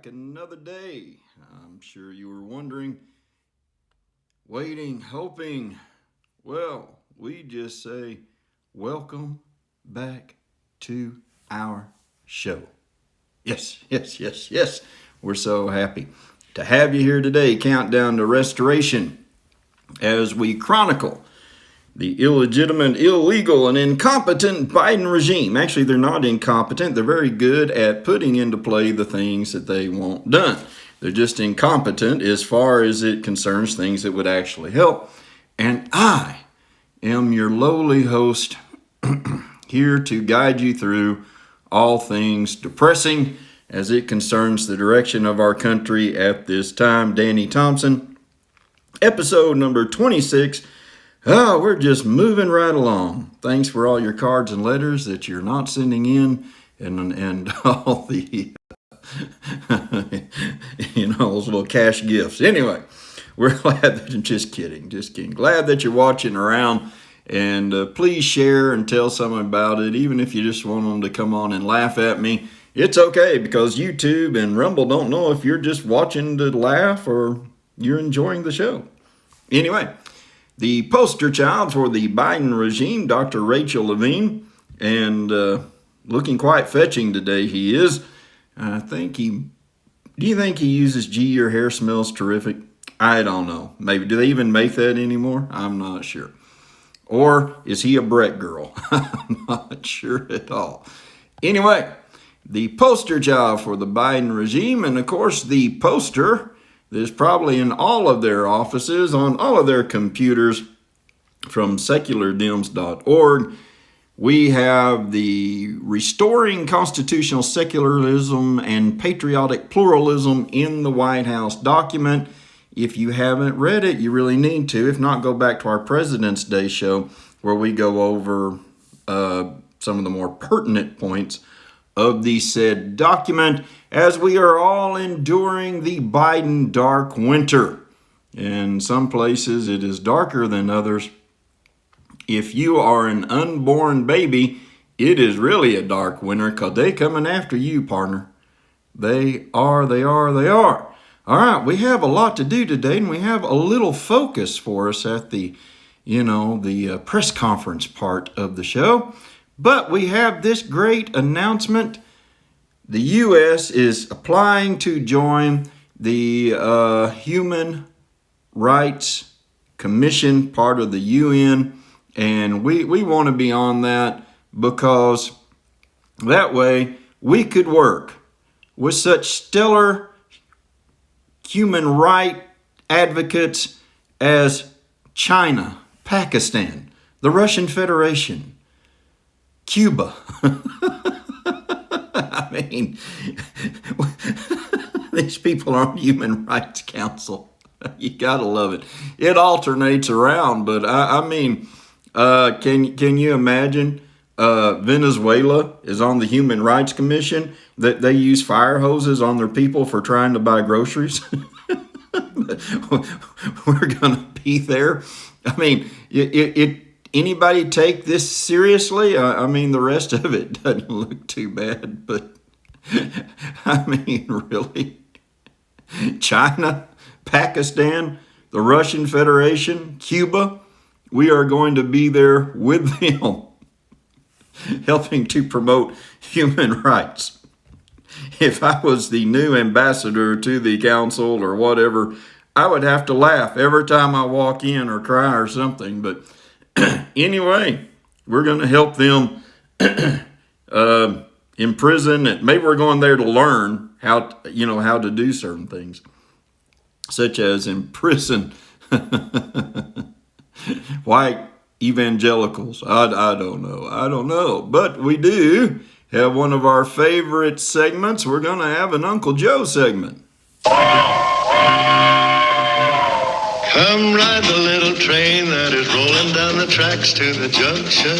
back another day. I'm sure you were wondering, waiting, hoping. Well, we just say welcome back to our show. Yes. We're so happy to have you here today. Countdown to Restoration as we chronicle the illegitimate, illegal, and incompetent Biden regime. Actually, they're not incompetent. They're very good at putting into play the things that they want done. They're just incompetent as far as it concerns things that would actually help. And I am your lowly host here to guide you through all things depressing as it concerns the direction of our country at this time. Danny Thompson, episode number 26. Oh, we're just moving right along. Thanks for all your cards and letters that you're not sending in and all the, those little cash gifts. Anyway, we're glad that, just kidding. Glad that you're watching around, and please share and tell someone about it, even if you just want them to come on and laugh at me. It's okay, because YouTube and Rumble don't know if you're just watching to laugh or you're enjoying the show. Anyway, the poster child for the Biden regime, Dr. Rachel Levine, and looking quite fetching today he is. Do you think he uses gee, your hair smells terrific? I don't know. Maybe. Do they even make that anymore? I'm not sure. Or is he a Brett girl? I'm not sure at all. Anyway, the poster child for the Biden regime, and of course the poster there's probably in all of their offices, on all of their computers, from seculardems.org. We have the Restoring Constitutional Secularism and Patriotic Pluralism in the White House document. If you haven't read it, you really need to. If not, go back to our President's Day show where we go over some of the more pertinent points of the said document, as we are all enduring the Biden dark winter. In some places it is darker than others. If you are an unborn baby, it is really a dark winter, because they coming after you, partner. They are. All right, we have a lot to do today, and we have a little focus for us at the press conference part of the show. But we have this great announcement. The U.S. is applying to join the Human Rights Commission, part of the UN, and we want to be on that because that way we could work with such stellar human rights advocates as China, Pakistan, the Russian Federation, Cuba. I mean, these people are on Human Rights Council. You gotta love it. It alternates around, but can you imagine? Venezuela is on the Human Rights Commission. That they use fire hoses on their people for trying to buy groceries. We're gonna be there. I mean, anybody take this seriously? The rest of it doesn't look too bad, but really? China, Pakistan, the Russian Federation, Cuba, we are going to be there with them, helping to promote human rights. If I was the new ambassador to the council or whatever, I would have to laugh every time I walk in or cry or something, but anyway, we're going to help them imprison. Maybe we're going there to learn how to do certain things, such as imprison white evangelicals. I don't know. But we do have one of our favorite segments. We're going to have an Uncle Joe segment. Come ride the little train that is rolling down the tracks to the junction.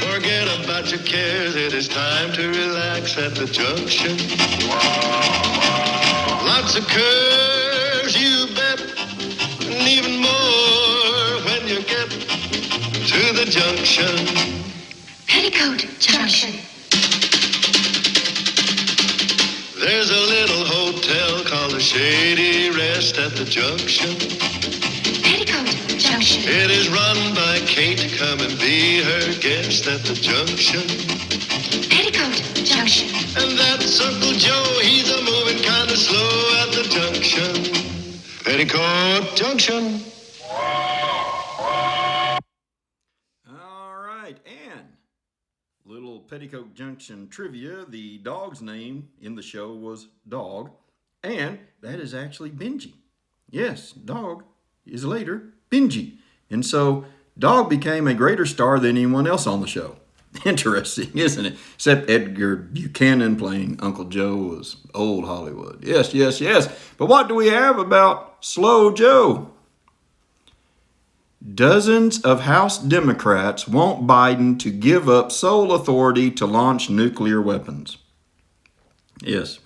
Forget about your cares, it is time to relax at the junction. Lots of curves, you bet, and even more when you get to the junction. Petticoat Junction. shady rest at the junction. Petticoat Junction. It is run by Kate. Come and be her guest at the junction. Petticoat Junction. And that's Uncle Joe. He's a moving kind of slow at the junction. Petticoat Junction. All right, and little Petticoat Junction trivia. The dog's name in the show was Dog, and that is actually Benji. Yes, Dog is later Benji. And so Dog became a greater star than anyone else on the show. Interesting, isn't it? Except Edgar Buchanan playing Uncle Joe was old Hollywood. Yes, yes, yes. But what do we have about Slow Joe? Dozens of House Democrats want Biden to give up sole authority to launch nuclear weapons. Yes.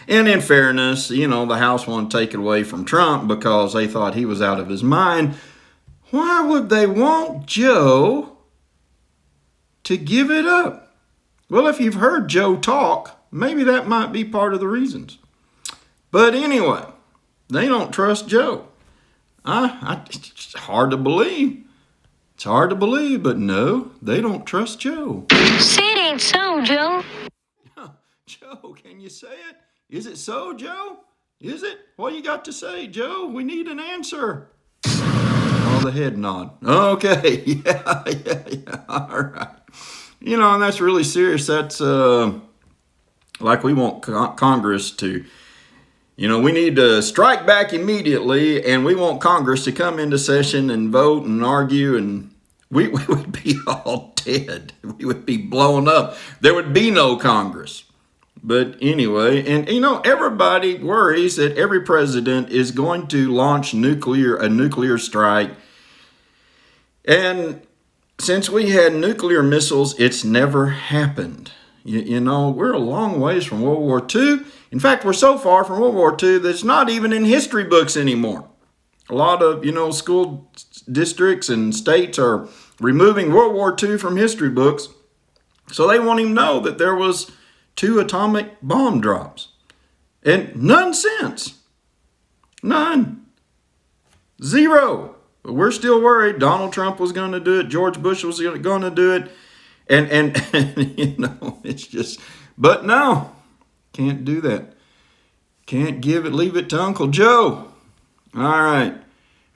And in fairness, the House wanted to take it away from Trump because they thought he was out of his mind. Why would they want Joe to give it up? Well, if you've heard Joe talk, maybe that might be part of the reasons. But anyway, they don't trust Joe. It's hard to believe. It's hard to believe, but no, they don't trust Joe. Say it ain't so, Joe. Joe, can you say it? Is it so, Joe? Is it? What you got to say, Joe? We need an answer. Oh, the head nod. Okay, yeah. All right. And that's really serious. That's like we want Congress to, we need to strike back immediately, and we want Congress to come into session and vote and argue, and we would be all dead. We would be blown up. There would be no Congress. But anyway, and everybody worries that every president is going to launch a nuclear strike. And since we had nuclear missiles, it's never happened. We're a long ways from World War II. In fact, we're so far from World War II that it's not even in history books anymore. A lot of, school districts and states are removing World War II from history books. So they won't even know that there was 2 atomic bomb drops. And none since. None. 0. But we're still worried. Donald Trump was going to do it. George Bush was going to do it. And it's just, but no, can't do that. Can't leave it to Uncle Joe. All right.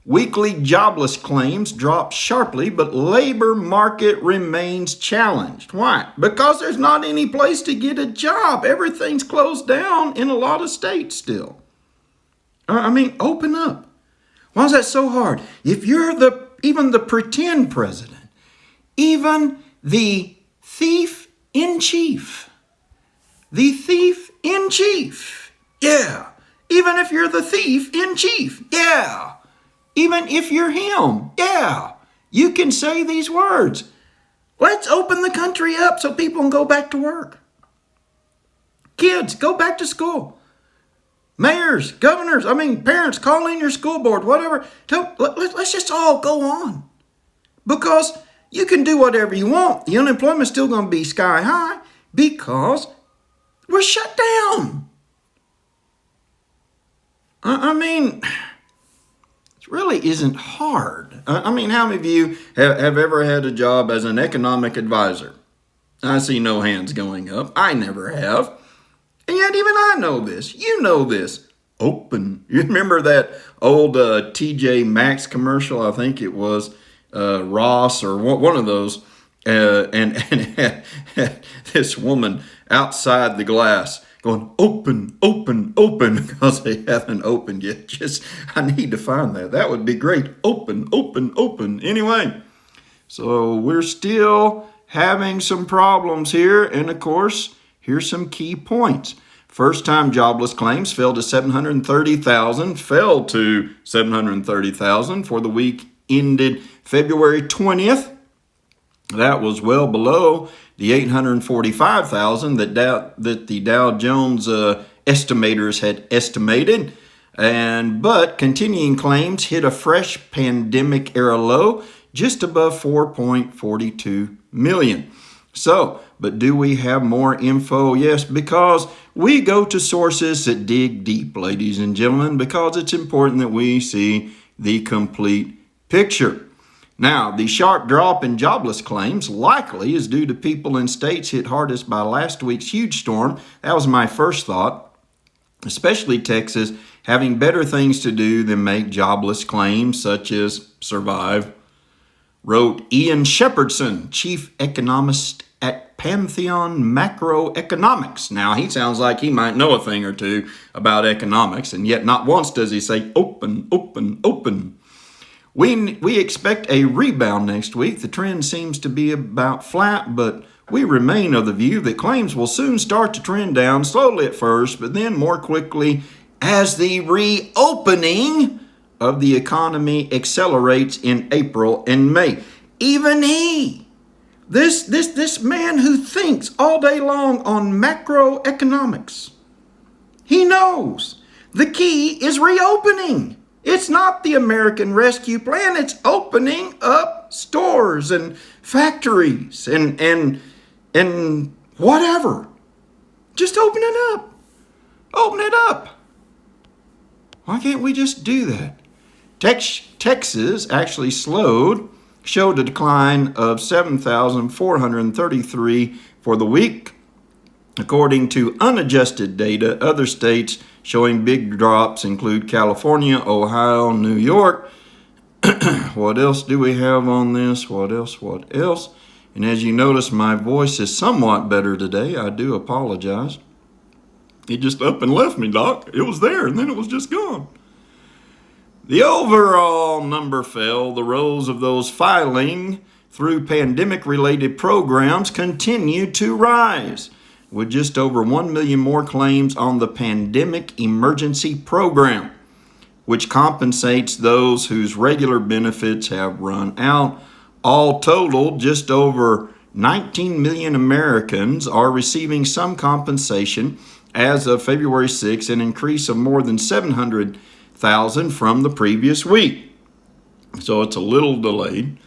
Weekly jobless claims drop sharply, but labor market remains challenged. Why? Because there's not any place to get a job. Everything's closed down in a lot of states still. Open up. Why is that so hard? If you're even the pretend president, even the thief in chief, yeah. Even if you're the thief in chief, yeah. Even if you're him, yeah. You can say these words. Let's open the country up so people can go back to work. Kids, go back to school. Mayors, governors, parents, call in your school board, whatever. Let's just all go on. Because you can do whatever you want. The unemployment's still going to be sky high because we're shut down. It really isn't hard. How many of you have ever had a job as an economic advisor? I see no hands going up. I never have. And yet even I know this. You know this. Open. You remember that old TJ Maxx commercial? I think it was Ross or one of those. And this woman outside the glass going, open, open, open, because they haven't opened yet. I need to find that. That would be great. Open, open, open. Anyway, so we're still having some problems here. And of course, here's some key points. First-time jobless claims fell to 730,000 for the week ended February 20th. That was well below the 845,000 that the Dow Jones estimators had estimated. But continuing claims hit a fresh pandemic era low, just above 4.42 million. So, but do we have more info? Yes, because we go to sources that dig deep, ladies and gentlemen, because it's important that we see the complete picture. Now, the sharp drop in jobless claims likely is due to people in states hit hardest by last week's huge storm. That was my first thought, especially Texas, having better things to do than make jobless claims such as survive, wrote Ian Shepherdson, chief economist at Pantheon Macroeconomics. Now, he sounds like he might know a thing or two about economics, and yet not once does he say open, open, open. We expect a rebound next week. The trend seems to be about flat, but we remain of the view that claims will soon start to trend down, slowly at first, but then more quickly as the reopening of the economy accelerates in April and May. Even he, this man who thinks all day long on macroeconomics, he knows the key is reopening. It's not the American Rescue Plan. It's opening up stores and factories and whatever. Just open it up. Open it up. Why can't we just do that? Texas actually showed a decline of 7,433 for the week. According to unadjusted data, other states showing big drops include California, Ohio, New York. What else do we have on this? What else? And as you notice, my voice is somewhat better today. I do apologize. It just up and left me, Doc. It was there, and then it was just gone. The overall number fell. The rows of those filing through pandemic-related programs continue to rise, with just over 1 million more claims on the Pandemic Emergency Program, which compensates those whose regular benefits have run out. All totaled, just over 19 million Americans are receiving some compensation as of February 6, an increase of more than 700,000 from the previous week. So it's a little delayed.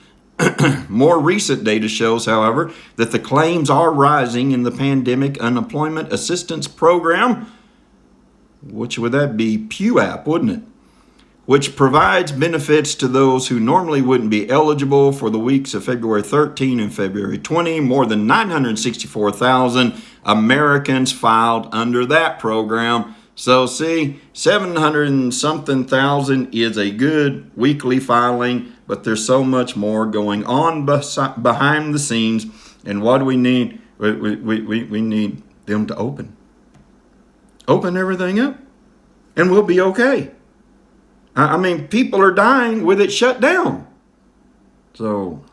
More recent data shows, however, that the claims are rising in the Pandemic Unemployment Assistance Program, which would that be PUAP, wouldn't it? Which provides benefits to those who normally wouldn't be eligible for the weeks of February 13 and February 20. More than 964,000 Americans filed under that program. So see, 700 and something thousand is a good weekly filing, but there's so much more going on behind the scenes. And what do we need? We need them to open everything up, and we'll be okay. I mean, people are dying with it shut down. So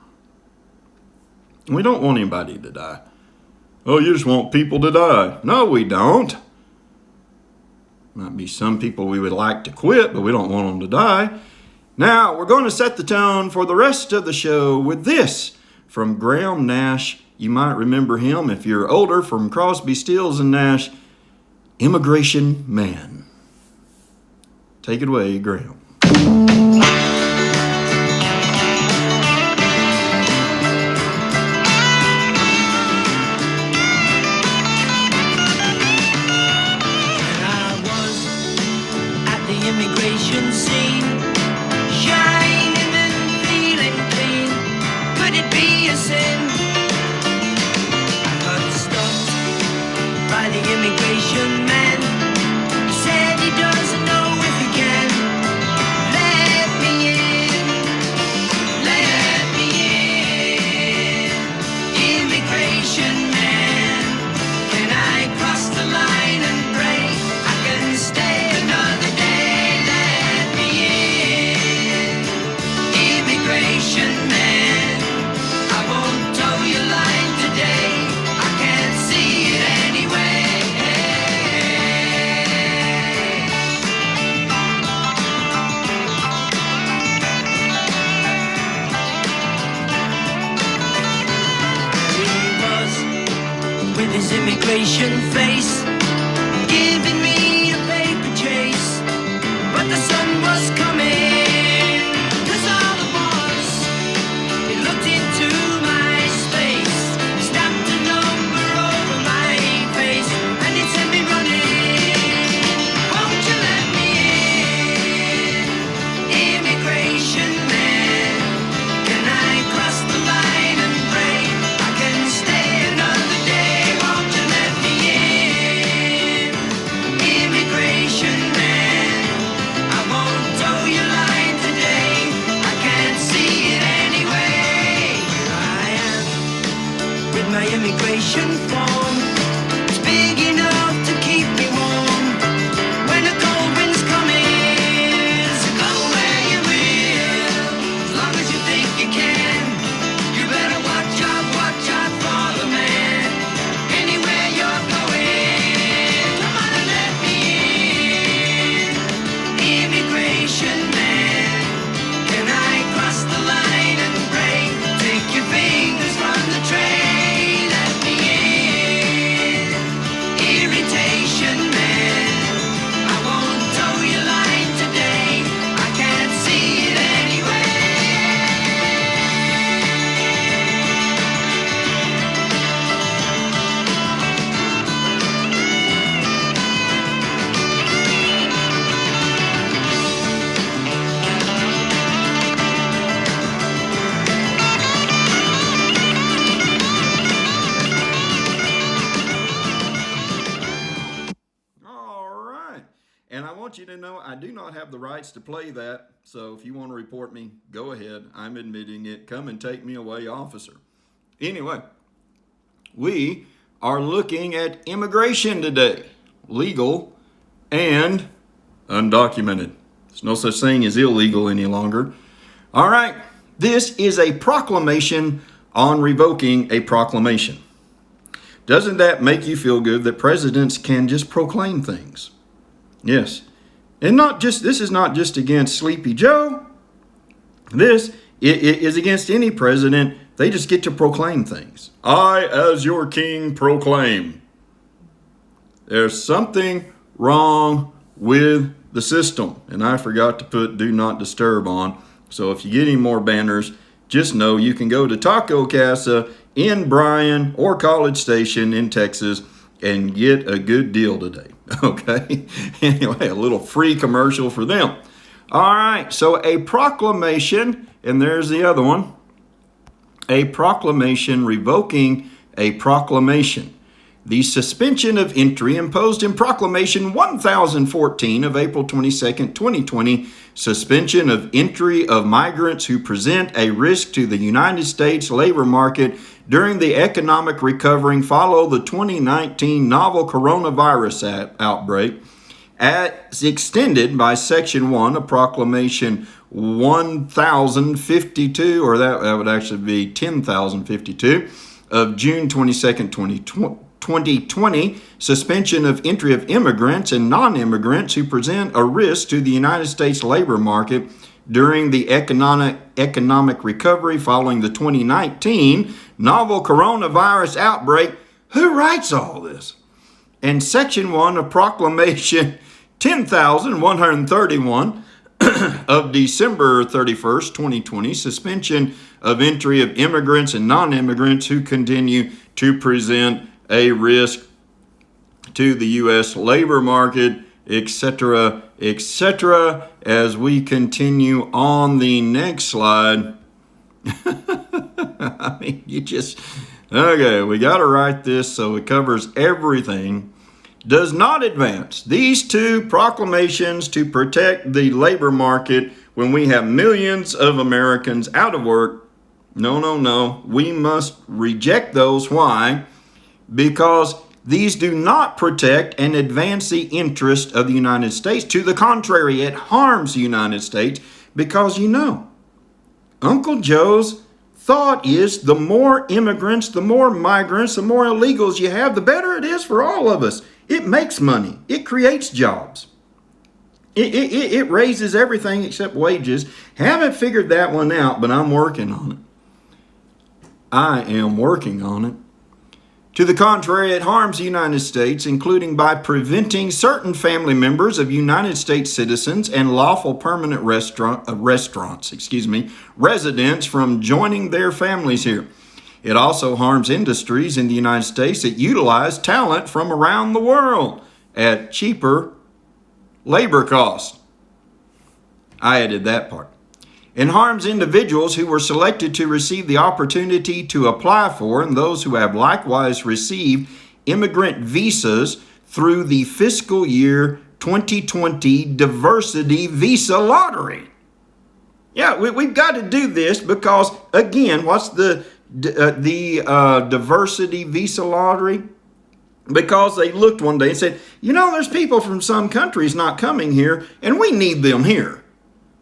we don't want anybody to die. Oh, you just want people to die. No, we don't. Might be some people we would like to quit, but we don't want them to die. Now, we're going to set the tone for the rest of the show with this from Graham Nash. You might remember him if you're older from Crosby, Stills, and Nash, Immigration Man. Take it away, Graham. Immigration scene, shining and feeling clean. Could it be a sin? I got stopped by the immigration man. He said he doesn't know if he can let me in, let me in. Immigration man, can I cross the line and pray I can stay another day? Man, I won't toe your line today. I can't see it anyway. There he was with his immigration face, giving me a paper chase, but the sun was coming. Looked into my space, snapped human form. It's big enough to keep me warm. When the cold wind's coming, so go where you will. As long as you think you can, you better watch out for the man. Anywhere you're going, come on and let me in. Immigration man, can I cross the line and break? Take your fingers from the tray, let me in. Irritation man, I won't toe your line today. I can't see it anyway. All right. And I want you to know I do not have the rights to play that. So if you want to report me, go ahead. I'm admitting it. Come and take me away, officer. Anyway, we are looking at immigration today. Legal and undocumented. There's no such thing as illegal any longer. All right. This is a proclamation on revoking a proclamation. Doesn't that make you feel good that presidents can just proclaim things? Yes. And this is not just against Sleepy Joe. This is against any president. They just get to proclaim things. I, as your king, proclaim. There's something wrong with the system. And I forgot to put do not disturb on. So if you get any more banners, just know you can go to Taco Casa in Bryan or College Station in Texas and get a good deal today. Okay? Anyway, a little free commercial for them. All right, so a proclamation, and there's the other one. A proclamation revoking a proclamation. The suspension of entry imposed in Proclamation 1014 of April 22, 2020, suspension of entry of migrants who present a risk to the United States labor market during the economic recovery following the 2019 novel coronavirus outbreak, as extended by Section 1 of Proclamation 1052, or that would actually be 10,052, of June 22nd, 2020, suspension of entry of immigrants and non-immigrants who present a risk to the United States labor market during the economic recovery following the 2019 novel coronavirus outbreak. Who writes all this? And Section 1 of Proclamation 10,131 of December 31st, 2020, suspension of entry of immigrants and non-immigrants who continue to present a risk to the U.S. labor market, etc., etc. As we continue on the next slide. I mean, okay, we got to write this so it covers everything. Does not advance these two proclamations to protect the labor market when we have millions of Americans out of work. No. We must reject those. Why? Because these do not protect and advance the interest of the United States. To the contrary, it harms the United States because, Uncle Joe's thought is the more immigrants, the more migrants, the more illegals you have, the better it is for all of us. It makes money. It creates jobs. It raises everything except wages. Haven't figured that one out, but I'm working on it. I am working on it. To the contrary, it harms the United States, including by preventing certain family members of United States citizens and lawful permanent residents from joining their families here. It also harms industries in the United States that utilize talent from around the world at cheaper labor costs. I added that part. And harms individuals who were selected to receive the opportunity to apply for, and those who have likewise received immigrant visas through the fiscal year 2020 diversity visa lottery. Yeah, we've got to do this because, again, what's the the diversity visa lottery? Because they looked one day and said, there's people from some countries not coming here, and we need them here.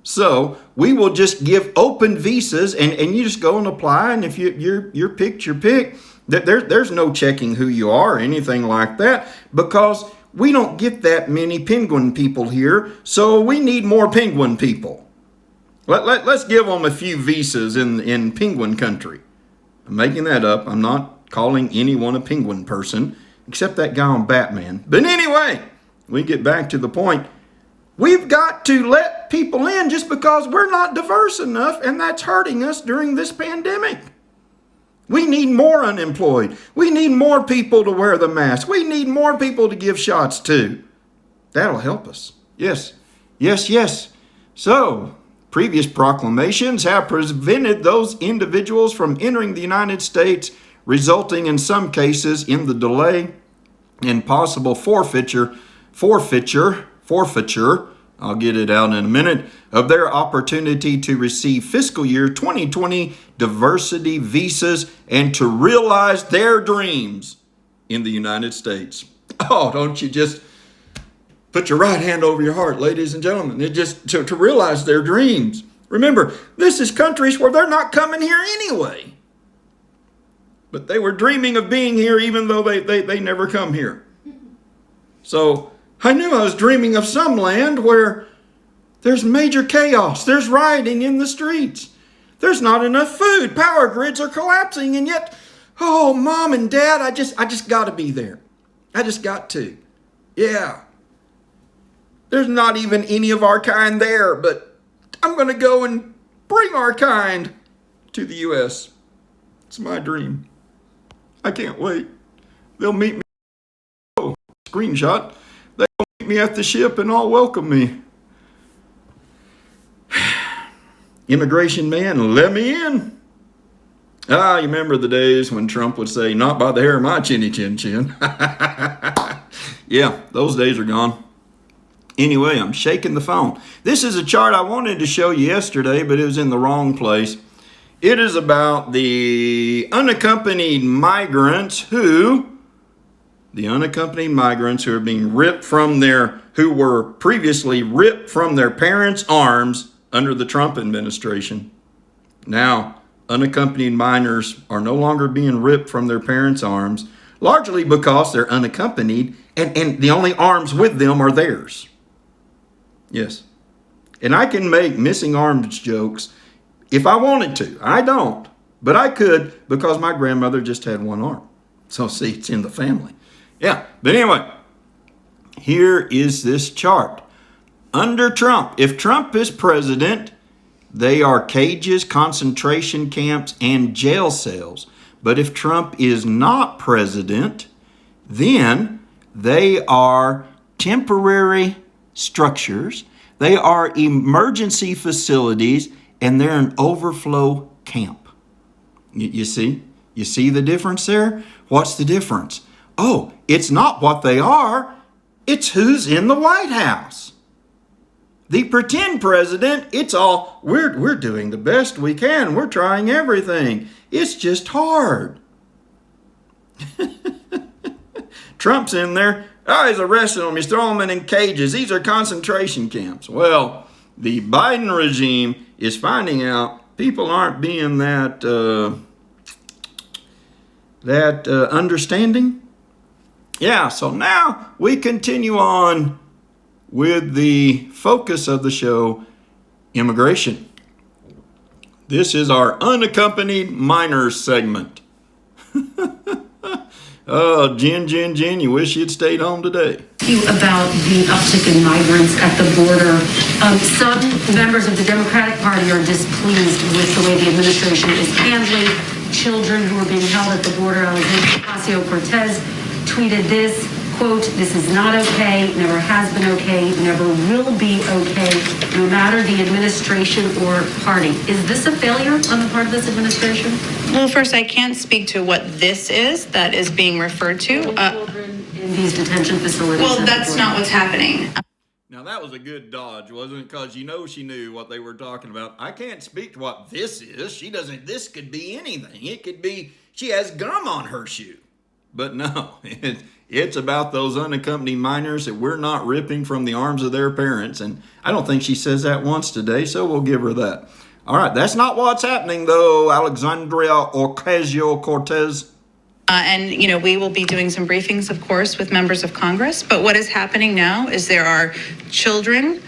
So we will just give open visas, and you just go and apply, and if you're picked, you're picked. There's no checking who you are or anything like that, because we don't get that many penguin people here, so we need more penguin people. Let's give them a few visas in penguin country. I'm making that up. I'm not calling anyone a penguin person, except that guy on Batman. But anyway, we get back to the point. We've got to let people in just because we're not diverse enough, and that's hurting us during this pandemic. We need more unemployed. We need more people to wear the mask. We need more people to give shots to. That'll help us. Yes, yes, yes. So, previous proclamations have prevented those individuals from entering the United States, resulting in some cases in the delay and possible forfeiture, I'll get it out in a minute, of their opportunity to receive fiscal year 2020 diversity visas and to realize their dreams in the United States. Oh, don't you just put your right hand over your heart, ladies and gentlemen. It just to realize their dreams. Remember, this is countries where they're not coming here anyway. But they were dreaming of being here even though they never come here. So I knew I was dreaming of some land where there's major chaos. There's rioting in the streets. There's not enough food. Power grids are collapsing. And yet, oh, Mom and Dad, I just got to be there. I just got to. Yeah. There's not even any of our kind there, but I'm going to go and bring our kind to the U.S. It's my dream. I can't wait. They'll meet me. Oh, screenshot. They'll meet me at the ship and all welcome me. Immigration man, let me in. You remember the days when Trump would say, not by the hair of my chinny chin chin. Yeah, those days are gone. Anyway, I'm shaking the phone. This is a chart I wanted to show you yesterday, but it was in the wrong place. It is about the unaccompanied migrants who are being ripped from who were previously ripped from their parents' arms under the Trump administration. Now, unaccompanied minors are no longer being ripped from their parents' arms, largely because they're unaccompanied and the only arms with them are theirs. Yes. And I can make missing arms jokes if I wanted to. I don't, but I could because my grandmother just had one arm. So see, it's in the family. Yeah, but anyway, here is this chart. Under Trump, if Trump is president, they are cages, concentration camps, and jail cells. But if Trump is not president, then they are temporary structures, they are emergency facilities, and they're an overflow camp. You see? You see the difference there? What's the difference? Oh, it's not what they are, it's who's in the White House. The pretend president, it's all, we're doing the best we can. We're trying everything. It's just hard. Trump's in there. Oh, he's arresting them. He's throwing them in cages. These are concentration camps. Well, the Biden regime is finding out people aren't being that understanding. Yeah, so now we continue on with the focus of the show, immigration. This is our unaccompanied minors segment. Oh, Jen, you wish you'd stayed home today. About the uptick in migrants at the border. Some members of the Democratic Party are displeased with the way the administration is handling children who are being held at the border. Alexandria Ocasio-Cortez tweeted this, quote, "This is not okay, never has been okay, never will be okay, no matter the administration or party." Is this a failure on the part of this administration? Well, first, I can't speak to what this is that is being referred to. Children in these detention facilities. Well, that's not what's happening. Now Now, that was a good dodge, wasn't it? Because you know she knew what they were talking about. I can't speak to what this is. She doesn't, this could be anything. It could be she has gum on her shoe. But no, it's about those unaccompanied minors that we're not ripping from the arms of their parents. And I don't think she says that once today, so we'll give her that. All right, that's not what's happening, though, Alexandria Ocasio-Cortez. And, we will be doing some briefings, of course, with members of Congress. But what is happening now is there are children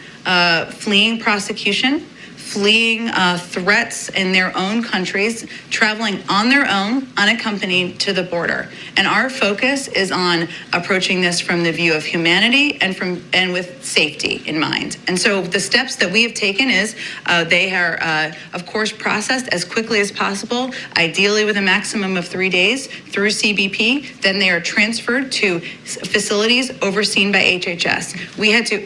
fleeing prosecution, fleeing threats in their own countries, traveling on their own, unaccompanied, to the border. And our focus is on approaching this from the view of humanity and with safety in mind. And so the steps that we have taken is they are, of course, processed as quickly as possible, ideally with a maximum of 3 days through CBP. Then they are transferred to facilities overseen by HHS. We had to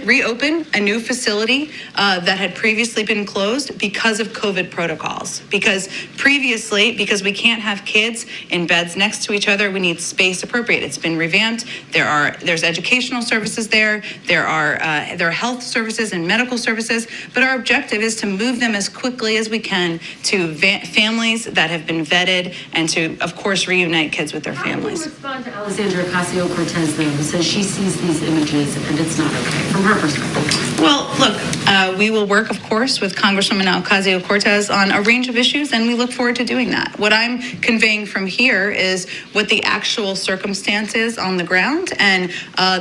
reopen a new facility that had previously been closed because of COVID protocols. Because previously, because we can't have kids in beds next to each other, we need space appropriate. It's been revamped. There's educational services there. There are health services and medical services. But our objective is to move them as quickly as we can to families that have been vetted and to, of course, reunite kids with their families. How do you respond to Alexandria Ocasio-Cortez, though, who says she sees these images and it's not okay from her perspective? Well, look, we will work, of course, with Congresswoman Ocasio-Cortez on a range of issues, and we look forward to doing that. What I'm conveying from here is what the actual circumstance is on the ground and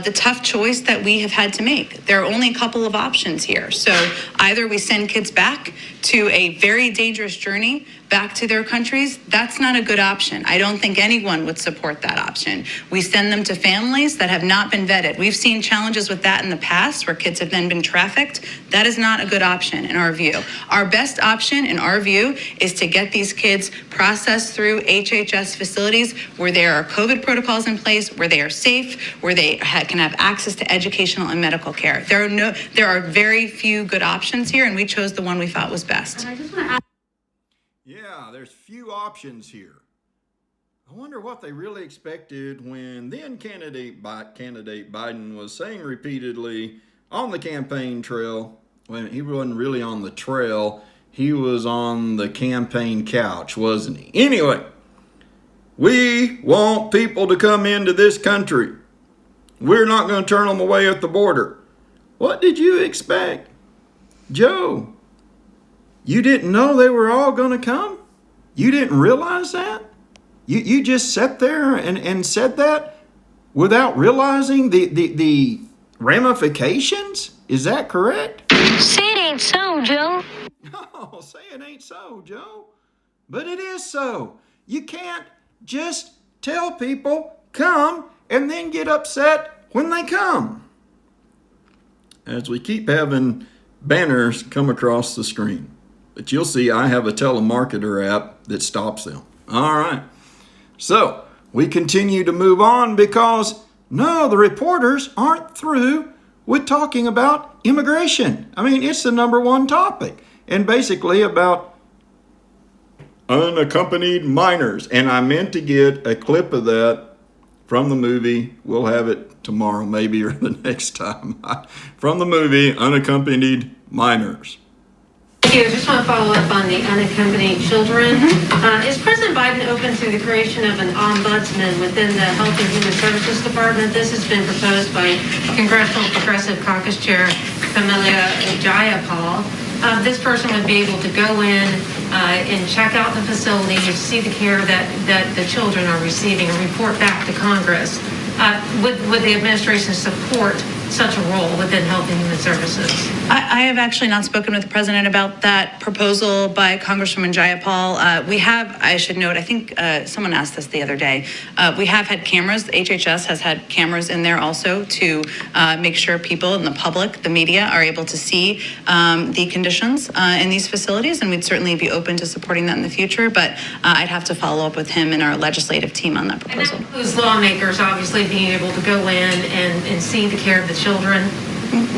the tough choice that we have had to make. There are only a couple of options here. So either we send kids back to a very dangerous journey back to their countries. That's not a good option. I don't think anyone would support that option. We send them to families that have not been vetted. We've seen challenges with that in the past where kids have then been trafficked. That is not a good option in our view. Our best option in our view is to get these kids processed through HHS facilities where there are COVID protocols in place, where they are safe, where they can have access to educational and medical care. There are very few good options here, and we chose the one we thought was best. And I just want to ask. Yeah, there's few options here. I wonder what they really expected when then candidate Biden was saying repeatedly on the campaign trail, when he wasn't really on the trail, he was on the campaign couch, wasn't he? Anyway, we want people to come into this country. We're not going to turn them away at the border. What did you expect? Joe, you didn't know they were all going to come? You didn't realize that? You just sat there and said that without realizing the ramifications? Is that correct? Say it ain't so, Joe. No, say it ain't so, Joe. But it is so. You can't just tell people, come, and then get upset when they come. As we keep having banners come across the screen. But you'll see I have a telemarketer app that stops them. All right. So we continue to move on because, no, the reporters aren't through with talking about immigration. I mean, it's the number one topic. And basically about unaccompanied minors. And I meant to get a clip of that from the movie. We'll have it tomorrow maybe or the next time. From the movie Unaccompanied Minors. Thank you. I just want to follow up on the unaccompanied children. Is President Biden open to the creation of an ombudsman within the Health and Human Services Department? This has been proposed by Congressional Progressive Caucus Chair Camelia Jayapal. This person would be able to go in and check out the facilities, see the care that the children are receiving, and report back to Congress. Would the administration support such a role within Health and Human Services? I have actually not spoken with the president about that proposal by Congresswoman Jayapal. We have, I should note, I think someone asked this the other day, we have had cameras. The HHS has had cameras in there also to make sure people in the public, the media, are able to see the conditions in these facilities, and we'd certainly be open to supporting that in the future, but I'd have to follow up with him and our legislative team on that proposal. And that includes lawmakers obviously being able to go in and see the care of the children.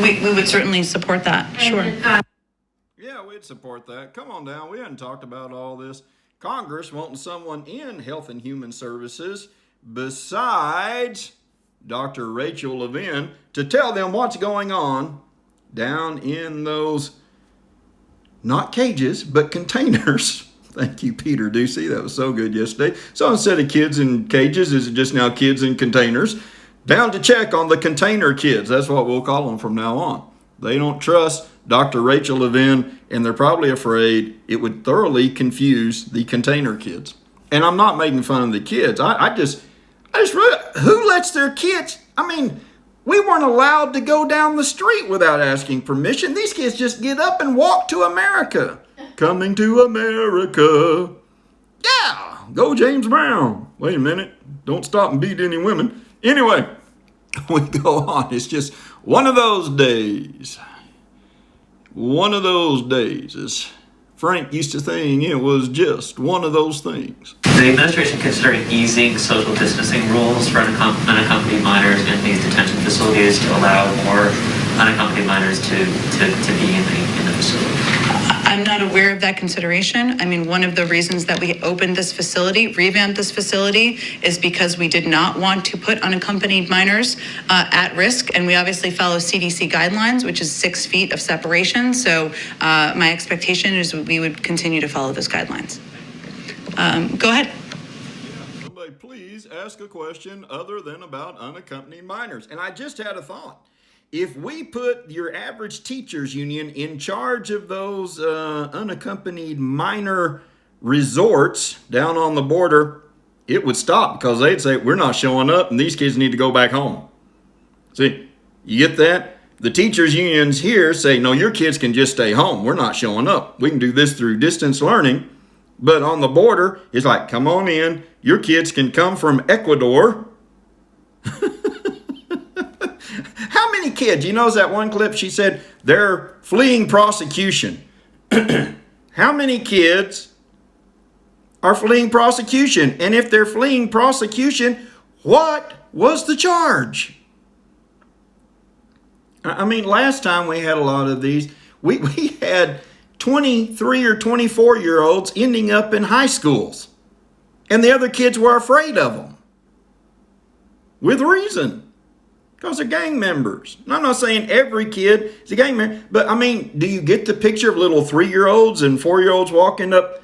We would certainly support that, sure. Yeah, we'd support that. Come on down. We hadn't talked about all this. Congress wanting someone in Health and Human Services besides Dr. Rachel Levin to tell them what's going on down in those, not cages, but containers. Thank you, Peter Ducey. That was so good yesterday. So instead of kids in cages, is it just now kids in containers? Bound to check on the container kids. That's what we'll call them from now on. They don't trust Dr. Rachel Levin, and they're probably afraid it would thoroughly confuse the container kids. And I'm not making fun of the kids. I just really, who lets their kids? I mean, we weren't allowed to go down the street without asking permission. These kids just get up and walk to America. Coming to America. Yeah, go James Brown. Wait a minute. Don't stop and beat any women. Anyway, we go on. It's just one of those days. One of those days. As Frank used to think, it was just one of those things. The administration considering easing social distancing rules for unaccompanied minors in these detention facilities to allow more unaccompanied minors to be in the facility? I'm not aware of that consideration. I mean, one of the reasons that we opened this facility, revamped this facility, is because we did not want to put unaccompanied minors at risk. And we obviously follow CDC guidelines, which is 6 feet of separation. So my expectation is we would continue to follow those guidelines. Go ahead. Somebody please ask a question other than about unaccompanied minors. And I just had a thought. If we put your average teachers union in charge of those unaccompanied minor resorts down on the border, it would stop, because they'd say, we're not showing up and these kids need to go back home. See, you get that? The teachers unions here say, no, your kids can just stay home. We're not showing up. We can do this through distance learning. But on the border, it's like, come on in. Your kids can come from Ecuador. How many kids? You notice that one clip? She said they're fleeing prosecution. How many kids are fleeing prosecution? And if they're fleeing prosecution, what was the charge? I mean, last time we had a lot of these, we had 23 or 24-year-olds ending up in high schools. And the other kids were afraid of them. With reason. Because they're gang members. And I'm not saying every kid is a gang member, but I mean, do you get the picture of little 3-year-olds and 4-year-olds walking up,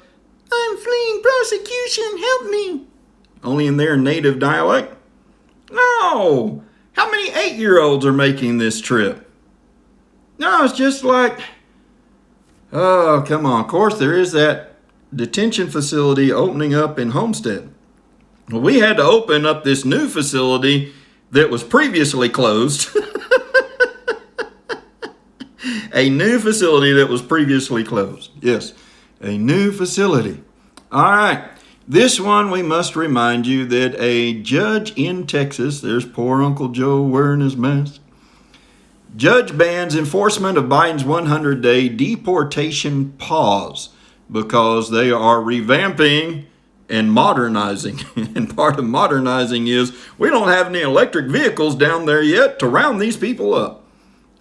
I'm fleeing prosecution, help me. Only in their native dialect? No. How many 8-year-olds are making this trip? No, it's just like, oh, come on. Of course, there is that detention facility opening up in Homestead. Well, we had to open up this new facility that was previously closed. A new facility that was previously closed. Yes, a new facility. All right. This one, we must remind you that a judge in Texas, there's poor Uncle Joe wearing his mask. Judge bans enforcement of Biden's 100-day deportation pause because they are revamping and modernizing. And part of modernizing is we don't have any electric vehicles down there yet to round these people up.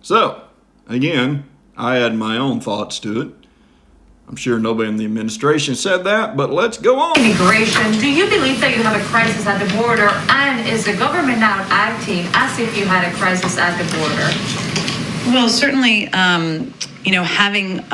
So, again, I add my own thoughts to it. I'm sure nobody in the administration said that, but let's go on. Immigration, do you believe that you have a crisis at the border? And is the government now acting as if you had a crisis at the border? Well, certainly, having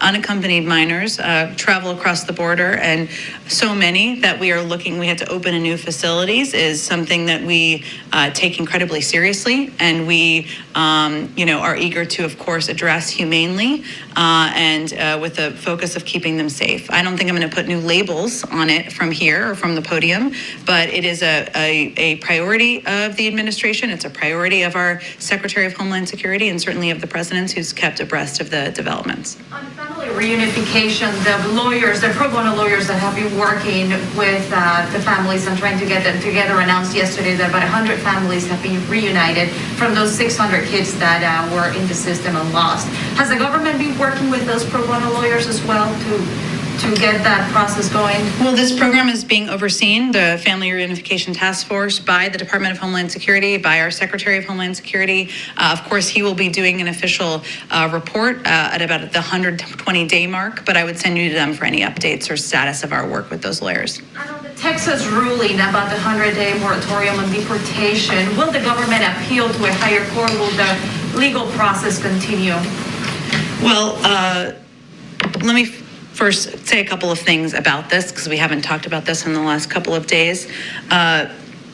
unaccompanied minors travel across the border, and so many that we had to open a new facilities, is something that we take incredibly seriously, and we are eager to, of course, address humanely and with the focus of keeping them safe. I don't think I'm going to put new labels on it from here or from the podium, but it is a priority of the administration. It's a priority of our Secretary of Homeland Security, and certainly of the President, who's kept abreast of the developments. On family reunification, the lawyers, the pro bono lawyers that have been working with the families and trying to get them together, announced yesterday that about 100 families have been reunited from those 600 kids that were in the system and lost. Has the government been working with those pro bono lawyers as well to to get that process going? Well, this program is being overseen, the Family Reunification Task Force, by the Department of Homeland Security, by our Secretary of Homeland Security. Of course, he will be doing an official report at about the 120-day mark, but I would send you to them for any updates or status of our work with those lawyers. Texas ruling about the 100-day moratorium on deportation. Will the government appeal to a higher court? Will the legal process continue? Well, let me first say a couple of things about this, because we haven't talked about this in the last couple of days.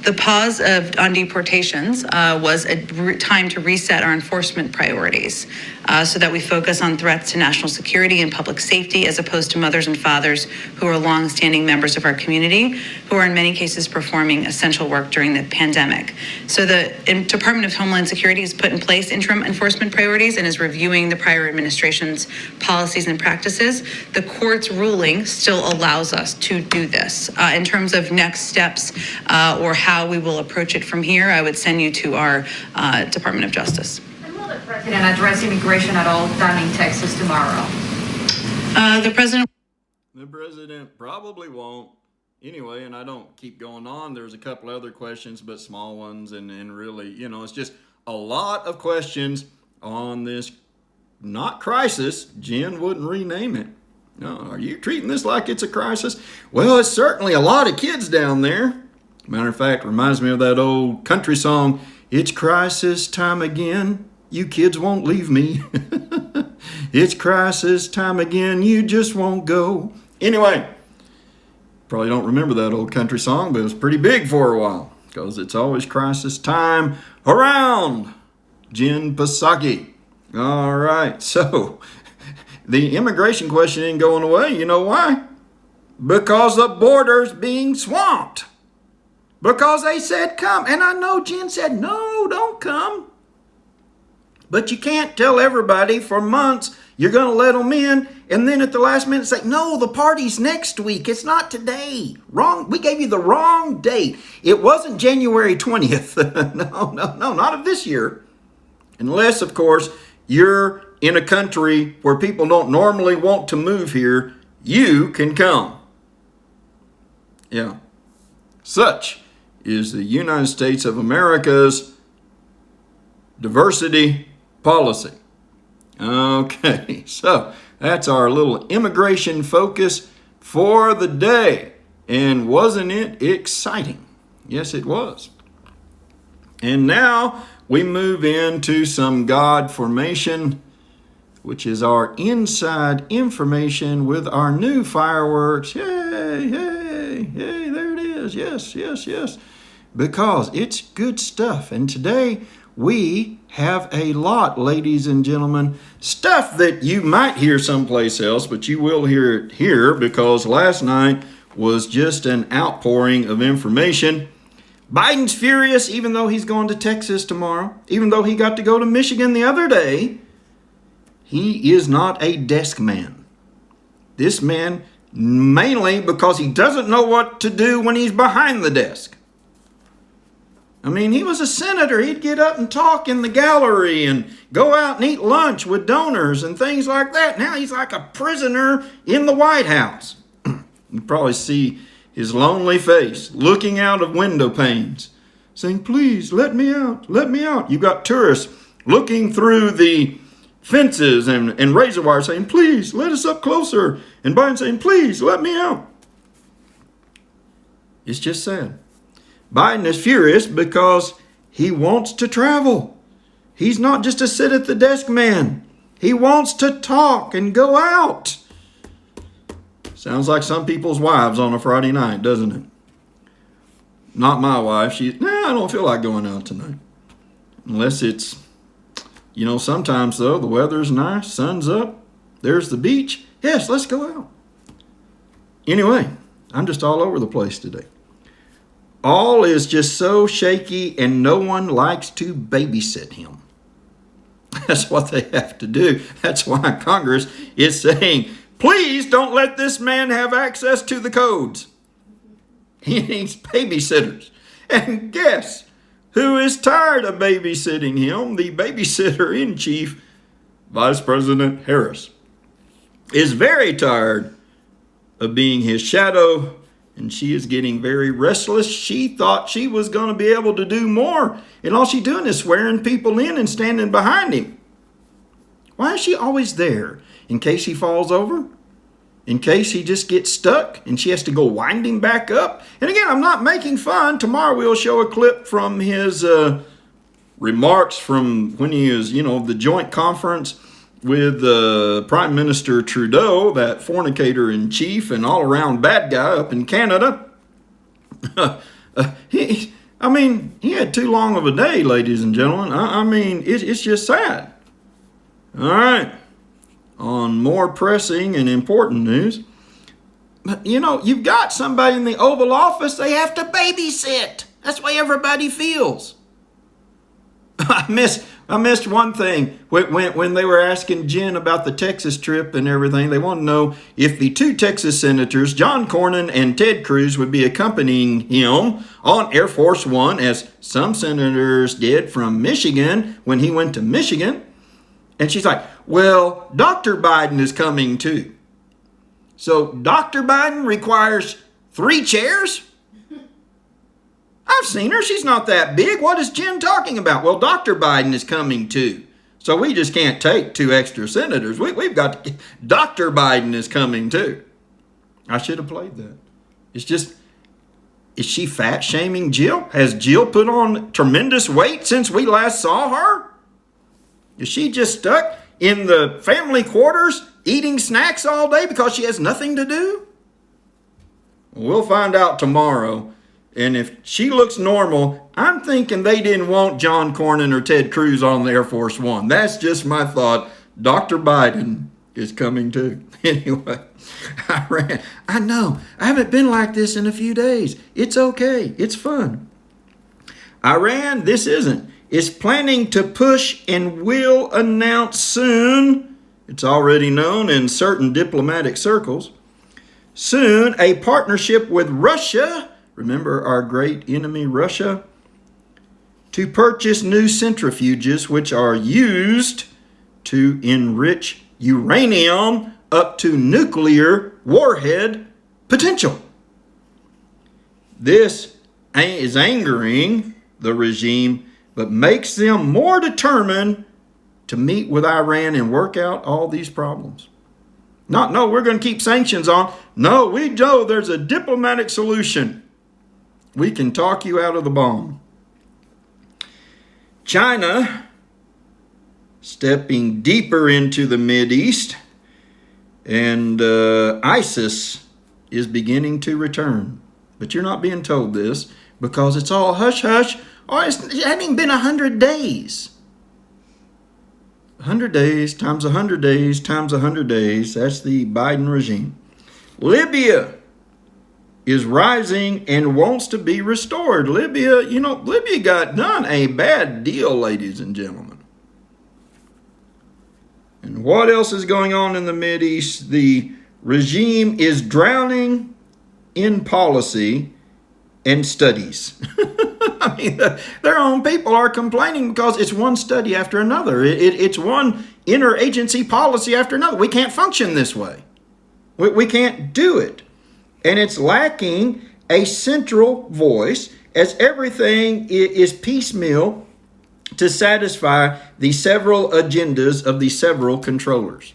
The pause on deportations was a time to reset our enforcement priorities so that we focus on threats to national security and public safety, as opposed to mothers and fathers who are longstanding members of our community, who are in many cases performing essential work during the pandemic. So the Department of Homeland Security has put in place interim enforcement priorities and is reviewing the prior administration's policies and practices. The court's ruling still allows us to do this. In terms of next steps or how we will approach it from here, I would send you to our Department of Justice. And will the president address immigration at all down in Texas tomorrow? The president probably won't. Anyway, and I don't keep going on. There's a couple other questions, but small ones, and really, it's just a lot of questions on this, not crisis. Jen wouldn't rename it. No, are you treating this like it's a crisis? Well, it's certainly a lot of kids down there. Matter of fact, reminds me of that old country song, "It's crisis time again, you kids won't leave me." It's crisis time again, you just won't go. Anyway, probably don't remember that old country song, but it was pretty big for a while, because it's always crisis time around Jen Psaki. All right, so the immigration question ain't going away. You know why? Because the border's being swamped. Because they said come. And I know Jen said, no, don't come. But you can't tell everybody for months you're going to let them in, and then at the last minute say, no, the party's next week. It's not today. Wrong. We gave you the wrong date. It wasn't January 20th. No, not of this year. Unless, of course, you're in a country where people don't normally want to move here, you can come. Yeah. Such is the United States of America's diversity policy. Okay, so that's our little immigration focus for the day. And wasn't it exciting? Yes, it was. And now we move into some God formation, which is our inside information with our new fireworks. Yay, yay, yay, there it is. Yes. Because it's good stuff. And today we have a lot, ladies and gentlemen, stuff that you might hear someplace else, but you will hear it here, because last night was just an outpouring of information. Biden's furious, even though he's going to Texas tomorrow, even though he got to go to Michigan the other day. He is not a desk man. This man, mainly because he doesn't know what to do when he's behind the desk. I mean, he was a senator. He'd get up and talk in the gallery and go out and eat lunch with donors and things like that. Now he's like a prisoner in the White House. You probably see his lonely face looking out of window panes, saying, please, let me out, let me out. You've got tourists looking through the fences and razor wire saying, please, let us up closer. And Biden saying, please, let me out. It's just sad. Biden is furious because he wants to travel. He's not just a sit at the desk man. He wants to talk and go out. Sounds like some people's wives on a Friday night, doesn't it? Not my wife. I don't feel like going out tonight. Unless it's, sometimes though, the weather's nice, sun's up, there's the beach. Yes, let's go out. Anyway, I'm just all over the place today. All is just so shaky, and no one likes to babysit him. That's what they have to do. That's why Congress is saying, please don't let this man have access to the codes. He needs babysitters. And guess who is tired of babysitting him? The babysitter-in-chief, Vice President Harris, is very tired of being his shadow, and she is getting very restless. She thought she was going to be able to do more, and all she's doing is swearing people in and standing behind him. Why is she always there? In case he falls over? In case he just gets stuck and she has to go wind him back up? And again, I'm not making fun. Tomorrow we'll show a clip from his remarks from when he is, the joint conference with Prime Minister Trudeau, that fornicator in chief and all around bad guy up in Canada. He had too long of a day, ladies and gentlemen. It's just sad. All right. On more pressing and important news. But, you've got somebody in the Oval Office they have to babysit. That's the way everybody feels. I missed one thing. When they were asking Jen about the Texas trip and everything, they want to know if the two Texas senators, John Cornyn and Ted Cruz, would be accompanying him on Air Force One, as some senators did from Michigan when he went to Michigan. And she's like, well, Dr. Biden is coming too. So Dr. Biden requires 3 chairs? I've seen her. She's not that big. What is Jen talking about? Well, Dr. Biden is coming too. So we just can't take 2 extra senators. We've got to, Dr. Biden is coming too. I should have played that. It's just, is she fat shaming Jill? Has Jill put on tremendous weight since we last saw her? Is she just stuck in the family quarters eating snacks all day because she has nothing to do? We'll find out tomorrow. And if she looks normal, I'm thinking they didn't want John Cornyn or Ted Cruz on the Air Force One. That's just my thought. Dr. Biden is coming too. Anyway, I know. I haven't been like this in a few days. It's okay. It's fun. Iran, this isn't. Is planning to push and will announce soon, it's already known in certain diplomatic circles, soon a partnership with Russia, remember our great enemy Russia, to purchase new centrifuges which are used to enrich uranium up to nuclear warhead potential. This is angering the regime, but makes them more determined to meet with Iran and work out all these problems. No, we're going to keep sanctions on. No, we know there's a diplomatic solution. We can talk you out of the bomb. China, stepping deeper into the Mideast, and ISIS is beginning to return. But you're not being told this because it's all hush-hush. Oh, it hasn't even been 100 days. 100 days times 100 days times 100 days. That's the Biden regime. Libya is rising and wants to be restored. Libya got done a bad deal, ladies and gentlemen. And what else is going on in the Mideast? The regime is drowning in policy and studies. Their own people are complaining because it's one study after another. It's one interagency policy after another. We can't function this way. We can't do it. And it's lacking a central voice as everything is piecemeal to satisfy the several agendas of the several controllers.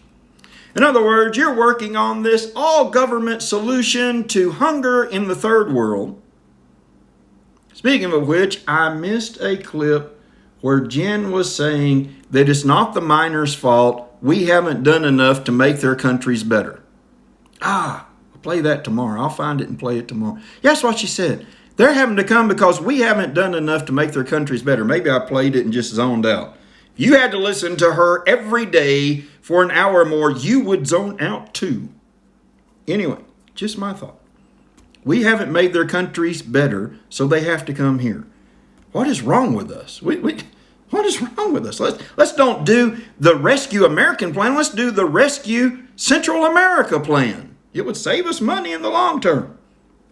In other words, you're working on this all-government solution to hunger in the third world. Speaking of which, I missed a clip where Jen was saying that it's not the miners' fault. We haven't done enough to make their countries better. I'll play that tomorrow. I'll find it and play it tomorrow. Yeah, that's what she said. They're having to come because we haven't done enough to make their countries better. Maybe I played it and just zoned out. If you had to listen to her every day for an hour or more, you would zone out too. Anyway, just my thought. We haven't made their countries better, so they have to come here. What is wrong with us? What is wrong with us? Let's don't do the Rescue American plan. Let's do the Rescue Central America plan. It would save us money in the long term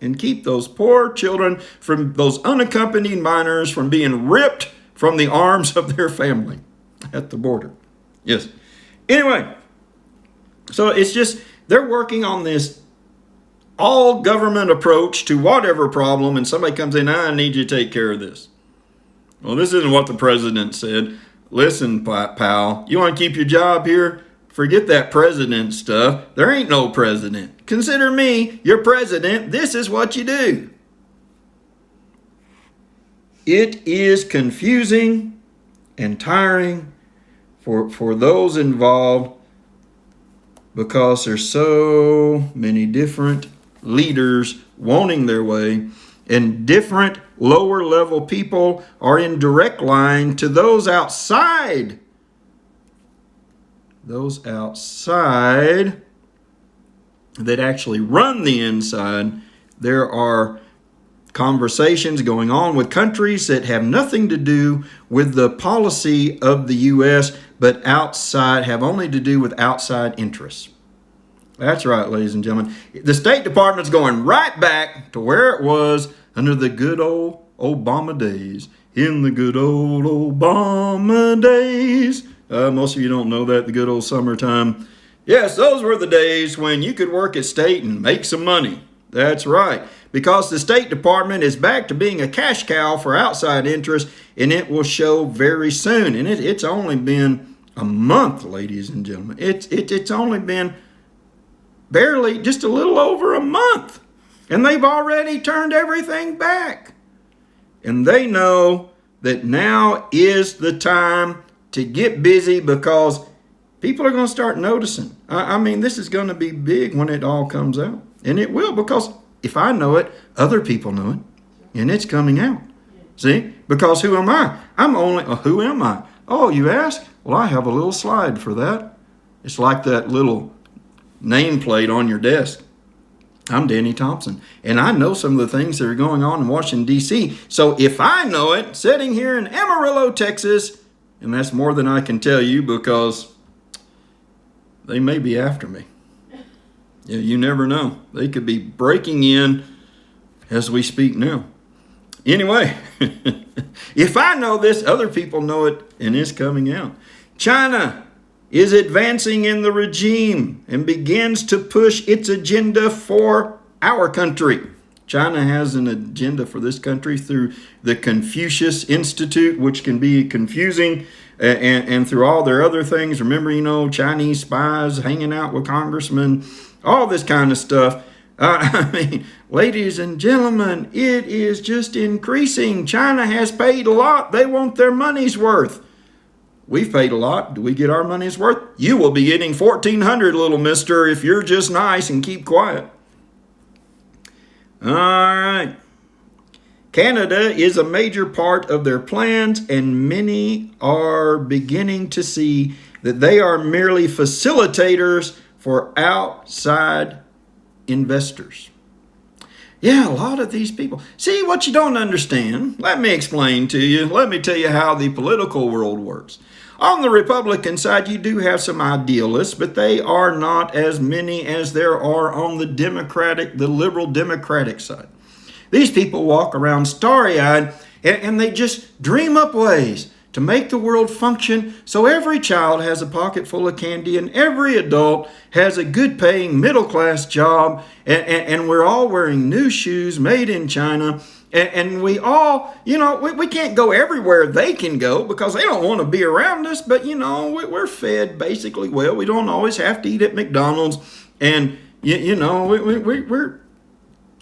and keep those poor children from those unaccompanied minors from being ripped from the arms of their family at the border. Yes. Anyway, so it's just they're working on this all government approach to whatever problem, and somebody comes in, I need you to take care of this. Well, this isn't what the president said. Listen, pal, you want to keep your job here? Forget that president stuff. There ain't no president. Consider me your president. This is what you do. It is confusing and tiring for those involved because there's so many different leaders wanting their way, and different lower level people are in direct line to those outside. Those outside that actually run the inside. There are conversations going on with countries that have nothing to do with the policy of the U.S., but have only to do with outside interests. That's right, ladies and gentlemen. The State Department's going right back to where it was under the good old Obama days. In the good old Obama days. Most of you don't know that, the good old summertime. Yes, those were the days when you could work at state and make some money. That's right. Because the State Department is back to being a cash cow for outside interests, and it will show very soon. And it's only been a month, ladies and gentlemen. It's only been barely just a little over a month. And they've already turned everything back. And they know that now is the time to get busy because people are going to start noticing. I mean, this is going to be big when it all comes out. And it will, because if I know it, other people know it. And it's coming out. See? Because who am I? Who am I? Oh, you ask? Well, I have a little slide for that. It's like that little nameplate on your desk. I'm Danny Thompson, and I know some of the things that are going on in Washington, D.C. So if I know it, sitting here in Amarillo, Texas, and that's more than I can tell you because they may be after me. Yeah, you never know. They could be breaking in as we speak now. Anyway, if I know this, other people know it, and it's coming out. China is advancing in the regime and begins to push its agenda for our country. China has an agenda for this country through the Confucius Institute, which can be confusing, and through all their other things. Remember, Chinese spies hanging out with congressmen, all this kind of stuff. I mean, ladies and gentlemen, it is just increasing. China has paid a lot. They want their money's worth. We've paid a lot. Do we get our money's worth? You will be getting $1,400, little mister, if you're just nice and keep quiet. All right. Canada is a major part of their plans, and many are beginning to see that they are merely facilitators for outside investors. Yeah, a lot of these people. See, what you don't understand, let me explain to you. Let me tell you how the political world works. On the Republican side, you do have some idealists, but they are not as many as there are on the liberal Democratic side. These people walk around starry-eyed, and they just dream up ways to make the world function so every child has a pocket full of candy and every adult has a good-paying middle-class job, and we're all wearing new shoes made in China. And we all, we can't go everywhere they can go because they don't want to be around us. But, we're fed basically well. We don't always have to eat at McDonald's. And, we're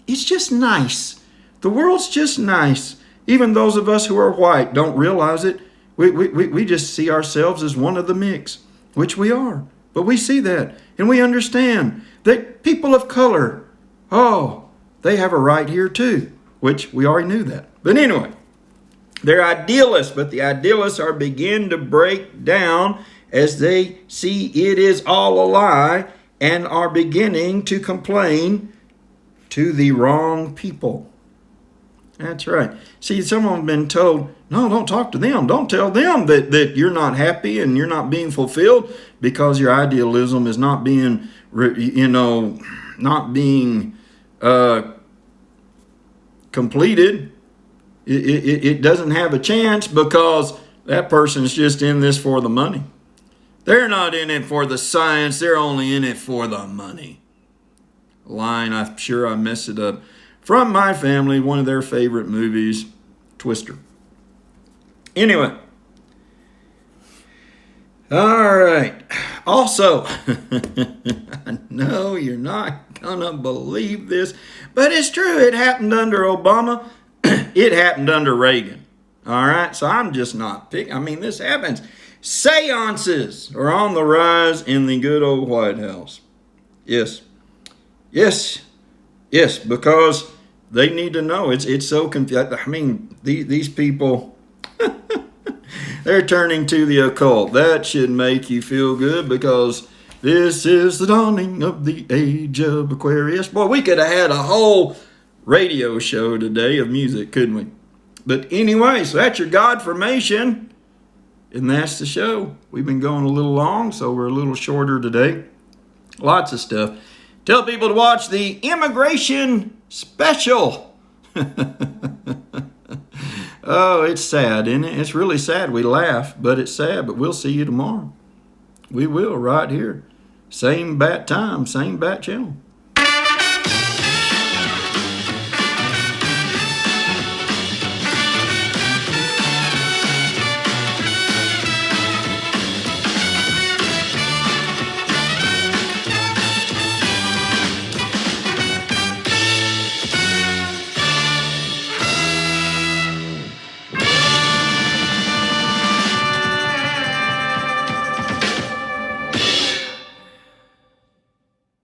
it's just nice. The world's just nice. Even those of us who are white don't realize it. We just see ourselves as one of the mix, which we are. But we see that. And we understand that people of color, they have a right here too. Which we already knew that. But anyway, they're idealists, but the idealists are beginning to break down as they see it is all a lie and are beginning to complain to the wrong people. That's right. See, some of them have been told, no, don't talk to them. Don't tell them that you're not happy and you're not being fulfilled because your idealism is not being, completed. It doesn't have a chance because that person's just in this for the money. They're not in it for the science. They're only in it for the money. line. I'm sure I messed it up. From my family, one of their favorite movies, Twister. Anyway. All right. Also, I know you're not going to believe this, but it's true. It happened under Obama. It happened under Reagan. All right. So I'm just not picking. I mean, this happens. Seances are on the rise in the good old White House. Yes. Yes. Yes, because they need to know. It's so confusing. I mean, these people, they're turning to the occult. That should make you feel good because this is the dawning of the age of Aquarius. Boy, we could have had a whole radio show today of music, couldn't we? But anyway, so that's your God formation. And that's the show. We've been going a little long, so we're a little shorter today. Lots of stuff. Tell people to watch the immigration special. Oh, it's sad, isn't it? It's really sad. We laugh, but it's sad. But we'll see you tomorrow. We will, right here. Same bat time, same bat channel.